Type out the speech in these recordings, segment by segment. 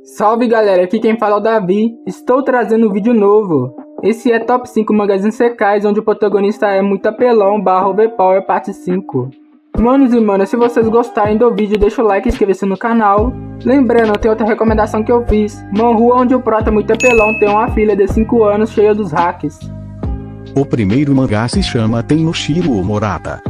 Salve galera, aqui quem fala é o Davi, estou trazendo um vídeo novo. Esse é Top 5 Mangás Isekais, onde o protagonista é muito apelão / overpower parte 5. Manos e manas, se vocês gostarem do vídeo, deixa o like e inscreva-se no canal. Lembrando, tem outra recomendação que eu fiz, Manhua, onde o prota é muito apelão tem uma filha de 5 anos cheia dos hacks. O primeiro mangá se chama Tennoshiro Morata.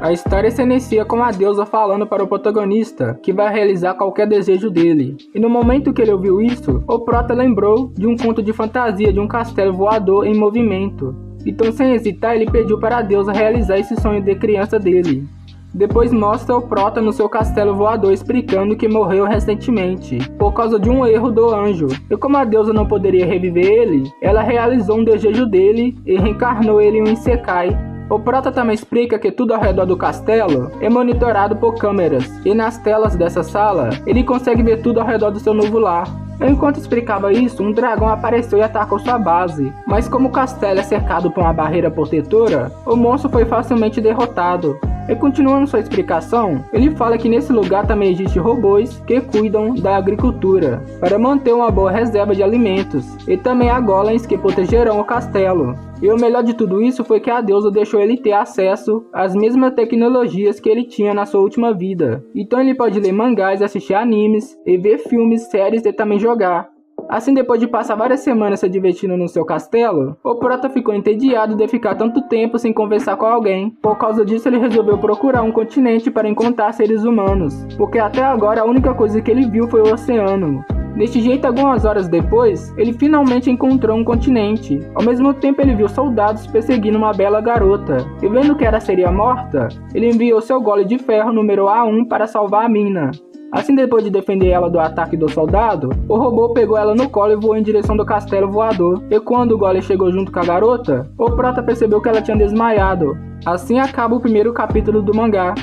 A história se inicia com a deusa falando para o protagonista que vai realizar qualquer desejo dele. E no momento que ele ouviu isso, o prota lembrou de um conto de fantasia de um castelo voador em movimento. Então, sem hesitar, ele pediu para a deusa realizar esse sonho de criança dele. Depois mostra o prota no seu castelo voador explicando que morreu recentemente, por causa de um erro do anjo. E como a deusa não poderia reviver ele, ela realizou um desejo dele e reencarnou ele em um Isekai. O prota também explica que tudo ao redor do castelo é monitorado por câmeras, e nas telas dessa sala, ele consegue ver tudo ao redor do seu novo lar. Enquanto explicava isso, um dragão apareceu e atacou sua base, mas como o castelo é cercado por uma barreira protetora, o monstro foi facilmente derrotado. E continuando sua explicação, ele fala que nesse lugar também existem robôs que cuidam da agricultura, para manter uma boa reserva de alimentos, e também há golems que protegerão o castelo. E o melhor de tudo isso foi que a deusa deixou ele ter acesso às mesmas tecnologias que ele tinha na sua última vida. Então ele pode ler mangás, assistir animes, e ver filmes, séries e também jogar. Assim, depois de passar várias semanas se divertindo no seu castelo, o prota ficou entediado de ficar tanto tempo sem conversar com alguém. Por causa disso, ele resolveu procurar um continente para encontrar seres humanos, porque até agora a única coisa que ele viu foi o oceano. Deste jeito, algumas horas depois, ele finalmente encontrou um continente. Ao mesmo tempo, ele viu soldados perseguindo uma bela garota. E vendo que ela seria morta, ele enviou seu golem de ferro número A1 para salvar a mina. Assim, depois de defender ela do ataque do soldado, o robô pegou ela no colo e voou em direção do castelo voador. E quando o golem chegou junto com a garota, o prota percebeu que ela tinha desmaiado. Assim acaba o primeiro capítulo do mangá.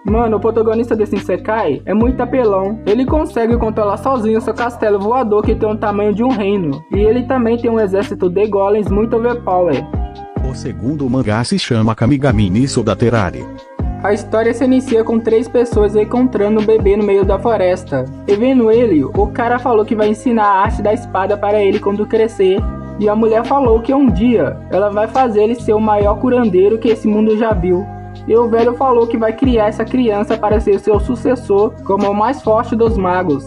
Mano, o protagonista desse Isekai é muito apelão. Ele consegue controlar sozinho seu castelo voador que tem o tamanho de um reino. E ele também tem um exército de golems muito overpower. O segundo mangá se chama Kamigami ni Sodaterari. A história se inicia com 3 pessoas encontrando um bebê no meio da floresta. E vendo ele, o cara falou que vai ensinar a arte da espada para ele quando crescer. E a mulher falou que um dia ela vai fazer ele ser o maior curandeiro que esse mundo já viu. E o velho falou que vai criar essa criança para ser seu sucessor como o mais forte dos magos.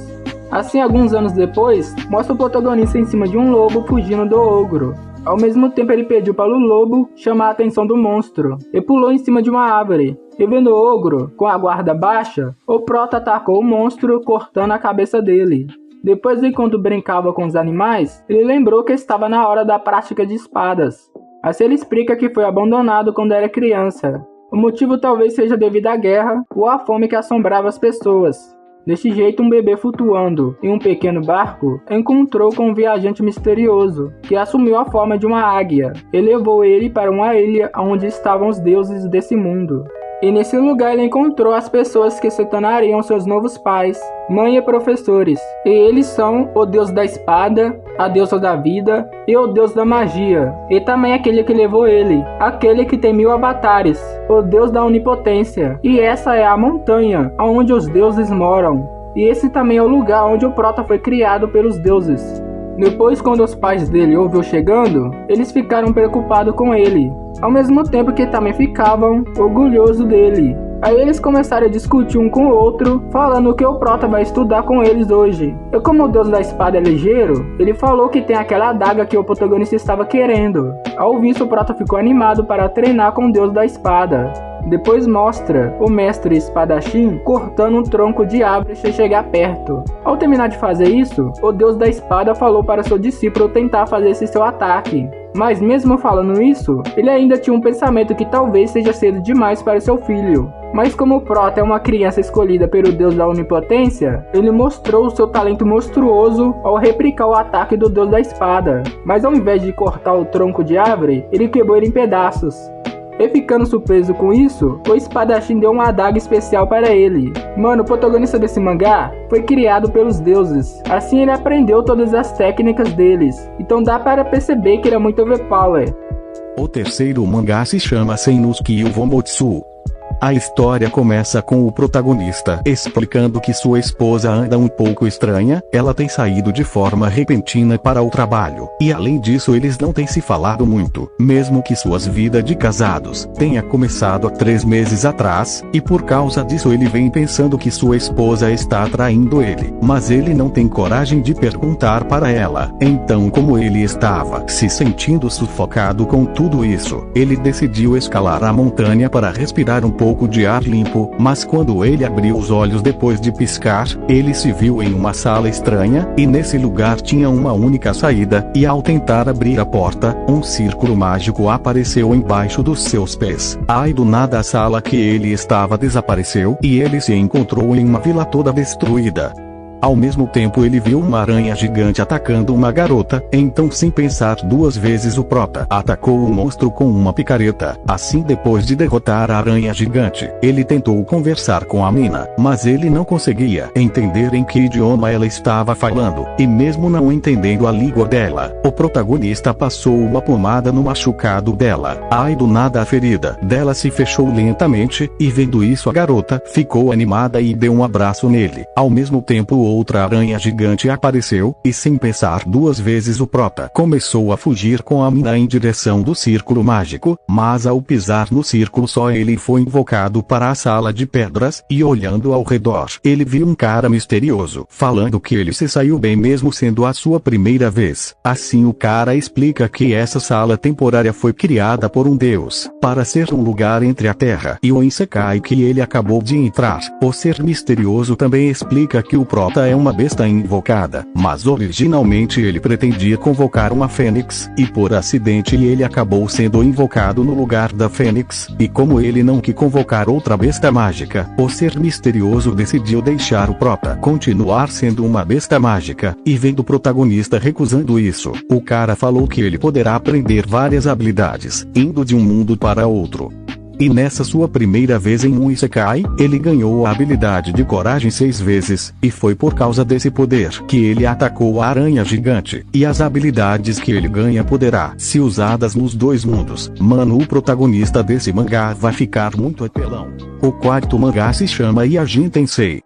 Assim, alguns anos depois, mostra o protagonista em cima de um lobo fugindo do ogro. Ao mesmo tempo, ele pediu para o lobo chamar a atenção do monstro e pulou em cima de uma árvore. E vendo o ogro com a guarda baixa, o prota atacou o monstro cortando a cabeça dele. Depois, enquanto brincava com os animais, ele lembrou que estava na hora da prática de espadas. Assim ele explica que foi abandonado quando era criança. O motivo talvez seja devido à guerra ou à fome que assombrava as pessoas. Deste jeito, um bebê flutuando em um pequeno barco encontrou com um viajante misterioso, que assumiu a forma de uma águia e levou ele para uma ilha onde estavam os deuses desse mundo. E nesse lugar ele encontrou as pessoas que se tornariam seus novos pais, mãe e professores. E eles são o deus da espada, a deusa da vida e o deus da magia. E também aquele que levou ele, aquele que tem 1000 avatares, o deus da onipotência. E essa é a montanha onde os deuses moram. E esse também é o lugar onde o prota foi criado pelos deuses. Depois, quando os pais dele ouviram chegando, eles ficaram preocupados com ele, ao mesmo tempo que também ficavam orgulhosos dele. Aí eles começaram a discutir um com o outro, falando que o prota vai estudar com eles hoje. E como o deus da espada é ligeiro, ele falou que tem aquela adaga que o protagonista estava querendo. Ao ouvir isso, o prota ficou animado para treinar com o deus da espada. Depois mostra o mestre espadachim cortando um tronco de árvore sem chegar perto. Ao terminar de fazer isso, o deus da espada falou para seu discípulo tentar fazer esse seu ataque. Mas mesmo falando isso, ele ainda tinha um pensamento que talvez seja cedo demais para seu filho. Mas como o prota é uma criança escolhida pelo deus da onipotência, ele mostrou o seu talento monstruoso ao replicar o ataque do deus da espada. Mas ao invés de cortar o tronco de árvore, ele quebrou ele em pedaços. E ficando surpreso com isso, o espadachim deu uma adaga especial para ele. Mano, o protagonista desse mangá foi criado pelos deuses. Assim ele aprendeu todas as técnicas deles. Então dá para perceber que ele é muito overpower. O terceiro mangá se chama Sennosuke Uvomotsu. A história começa com o protagonista explicando que sua esposa anda um pouco estranha, ela tem saído de forma repentina para o trabalho, e além disso eles não têm se falado muito, mesmo que suas vidas de casados tenha começado há 3 meses atrás, e por causa disso ele vem pensando que sua esposa está traindo ele, mas ele não tem coragem de perguntar para ela. Então, como ele estava se sentindo sufocado com tudo isso, ele decidiu escalar a montanha para respirar um pouco de ar limpo, mas quando ele abriu os olhos depois de piscar, ele se viu em uma sala estranha, e nesse lugar tinha uma única saída, e ao tentar abrir a porta, um círculo mágico apareceu embaixo dos seus pés. Ai, do nada a sala que ele estava desapareceu, e ele se encontrou em uma vila toda destruída. Ao mesmo tempo ele viu uma aranha gigante atacando uma garota, então sem pensar 2 vezes o prota atacou o monstro com uma picareta. Assim, depois de derrotar a aranha gigante, ele tentou conversar com a mina, mas ele não conseguia entender em que idioma ela estava falando, e mesmo não entendendo a língua dela, o protagonista passou uma pomada no machucado dela. Ai, do nada a ferida dela se fechou lentamente, e vendo isso a garota ficou animada e deu um abraço nele. Ao mesmo tempo outra aranha gigante apareceu, e sem pensar 2 vezes o prota começou a fugir com a mina em direção do círculo mágico, mas ao pisar no círculo só ele foi invocado para a sala de pedras, e olhando ao redor, ele viu um cara misterioso, falando que ele se saiu bem mesmo sendo a sua primeira vez. Assim o cara explica que essa sala temporária foi criada por um deus, para ser um lugar entre a terra e o Isekai que ele acabou de entrar. O ser misterioso também explica que o prota é uma besta invocada, mas originalmente ele pretendia convocar uma fênix, e por acidente ele acabou sendo invocado no lugar da fênix, e como ele não quis convocar outra besta mágica, o ser misterioso decidiu deixar o prota continuar sendo uma besta mágica, e vendo o protagonista recusando isso, o cara falou que ele poderá aprender várias habilidades, indo de um mundo para outro. E nessa sua primeira vez em um Isekai, ele ganhou a habilidade de coragem 6 vezes, e foi por causa desse poder que ele atacou a aranha gigante, e as habilidades que ele ganha poderá ser usadas nos 2 mundos. Mano, o protagonista desse mangá vai ficar muito apelão. O 4º mangá se chama Yajin Tensei.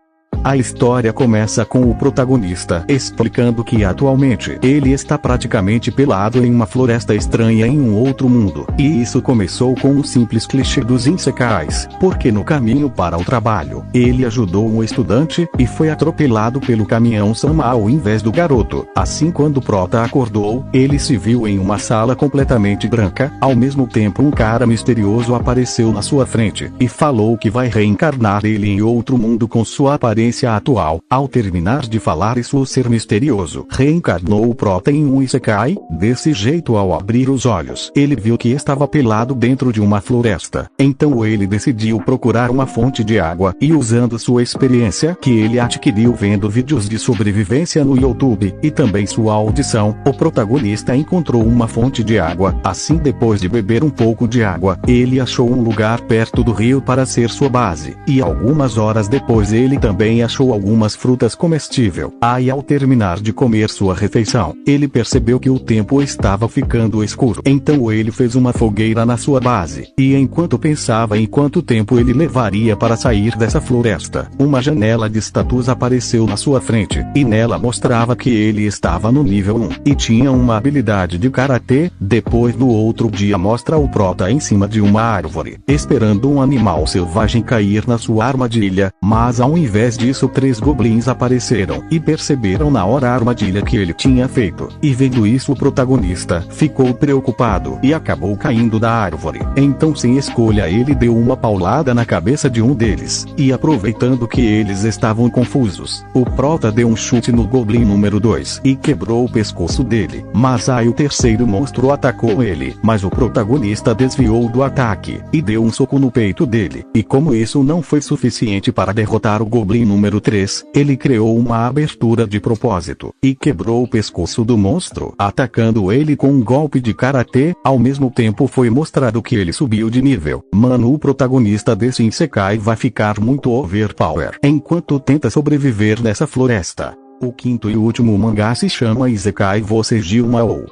A história começa com o protagonista explicando que atualmente ele está praticamente pelado em uma floresta estranha em um outro mundo, e isso começou com um simples clichê dos Isekais, porque no caminho para o trabalho, ele ajudou um estudante, e foi atropelado pelo caminhão Sama ao invés do garoto. Assim, quando o prota acordou, ele se viu em uma sala completamente branca, ao mesmo tempo um cara misterioso apareceu na sua frente, e falou que vai reencarnar ele em outro mundo com sua aparência atual. Ao terminar de falar isso, o ser misterioso reencarnou o prota em um Isekai. Desse jeito, ao abrir os olhos, ele viu que estava pelado dentro de uma floresta. Então ele decidiu procurar uma fonte de água, e usando sua experiência que ele adquiriu vendo vídeos de sobrevivência no YouTube, e também sua audição, o protagonista encontrou uma fonte de água. Assim, depois de beber um pouco de água, ele achou um lugar perto do rio para ser sua base, e algumas horas depois ele também achou algumas frutas comestíveis. Aí, ao terminar de comer sua refeição, ele percebeu que o tempo estava ficando escuro. Então ele fez uma fogueira na sua base, e enquanto pensava em quanto tempo ele levaria para sair dessa floresta, uma janela de status apareceu na sua frente, e nela mostrava que ele estava no nível 1, e tinha uma habilidade de karatê. Depois, no outro dia, mostra o prota em cima de uma árvore, esperando um animal selvagem cair na sua armadilha, mas ao invés disso 3 goblins apareceram, e perceberam na hora a armadilha que ele tinha feito, e vendo isso o protagonista ficou preocupado, e acabou caindo da árvore. Então, sem escolha, ele deu uma paulada na cabeça de um deles, e aproveitando que eles estavam confusos, o prota deu um chute no goblin número 2, e quebrou o pescoço dele. Mas aí o terceiro monstro atacou ele, mas o protagonista desviou do ataque, e deu um soco no peito dele, e como isso não foi suficiente para derrotar o goblin número 3, ele criou uma abertura de propósito, e quebrou o pescoço do monstro, atacando ele com um golpe de karatê. Ao mesmo tempo foi mostrado que ele subiu de nível. Mano, o protagonista desse Isekai vai ficar muito overpower enquanto tenta sobreviver nessa floresta. O 5º e último mangá se chama Isekai Você Gilmao.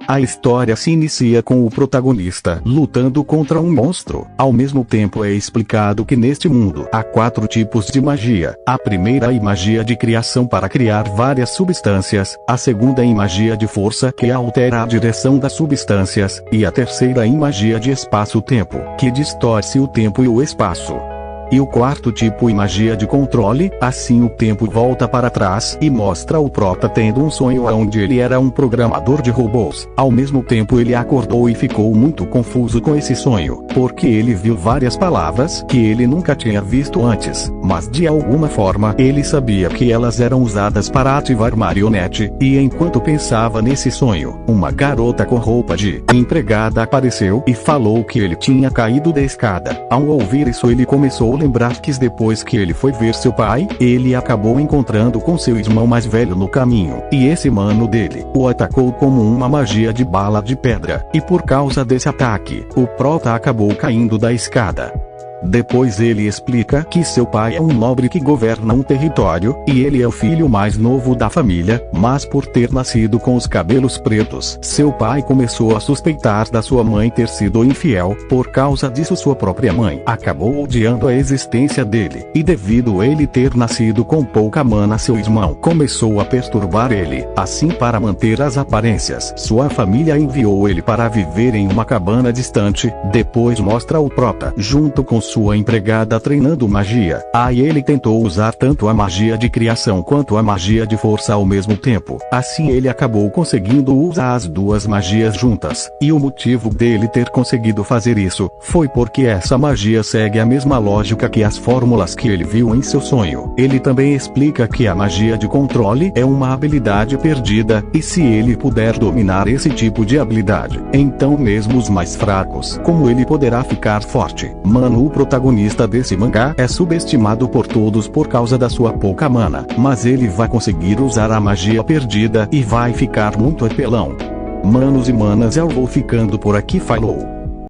A história se inicia com o protagonista lutando contra um monstro. Ao mesmo tempo é explicado que neste mundo há 4 tipos de magia. A primeira é magia de criação para criar várias substâncias, a segunda é magia de força que altera a direção das substâncias, e a terceira é magia de espaço-tempo, que distorce o tempo e o espaço. E o quarto tipo é magia de controle, assim o tempo volta para trás e mostra o prota tendo um sonho onde ele era um programador de robôs. Ao mesmo tempo ele acordou e ficou muito confuso com esse sonho, porque ele viu várias palavras que ele nunca tinha visto antes, mas de alguma forma ele sabia que elas eram usadas para ativar marionete, e enquanto pensava nesse sonho, uma garota com roupa de empregada apareceu e falou que ele tinha caído da escada. Ao ouvir isso ele começou lembrar que depois que ele foi ver seu pai, ele acabou encontrando com seu irmão mais velho no caminho, e esse mano dele o atacou como uma magia de bala de pedra, e por causa desse ataque, o prota acabou caindo da escada. Depois ele explica que seu pai é um nobre que governa um território, e ele é o filho mais novo da família, mas por ter nascido com os cabelos pretos, seu pai começou a suspeitar da sua mãe ter sido infiel. Por causa disso sua própria mãe acabou odiando a existência dele, e devido ele ter nascido com pouca mana seu irmão começou a perturbar ele. Assim, para manter as aparências, sua família enviou ele para viver em uma cabana distante. Depois mostra o prota junto com sua empregada treinando magia. Aí ele tentou usar tanto a magia de criação quanto a magia de força ao mesmo tempo. Assim ele acabou conseguindo usar as duas magias juntas. E o motivo dele ter conseguido fazer isso foi porque essa magia segue a mesma lógica que as fórmulas que ele viu em seu sonho. Ele também explica que a magia de controle é uma habilidade perdida, e se ele puder dominar esse tipo de habilidade, então mesmo os mais fracos como ele poderá ficar forte. Mano, o protagonista desse mangá é subestimado por todos por causa da sua pouca mana, mas ele vai conseguir usar a magia perdida e vai ficar muito apelão. Manos e manas, eu vou ficando por aqui, falou.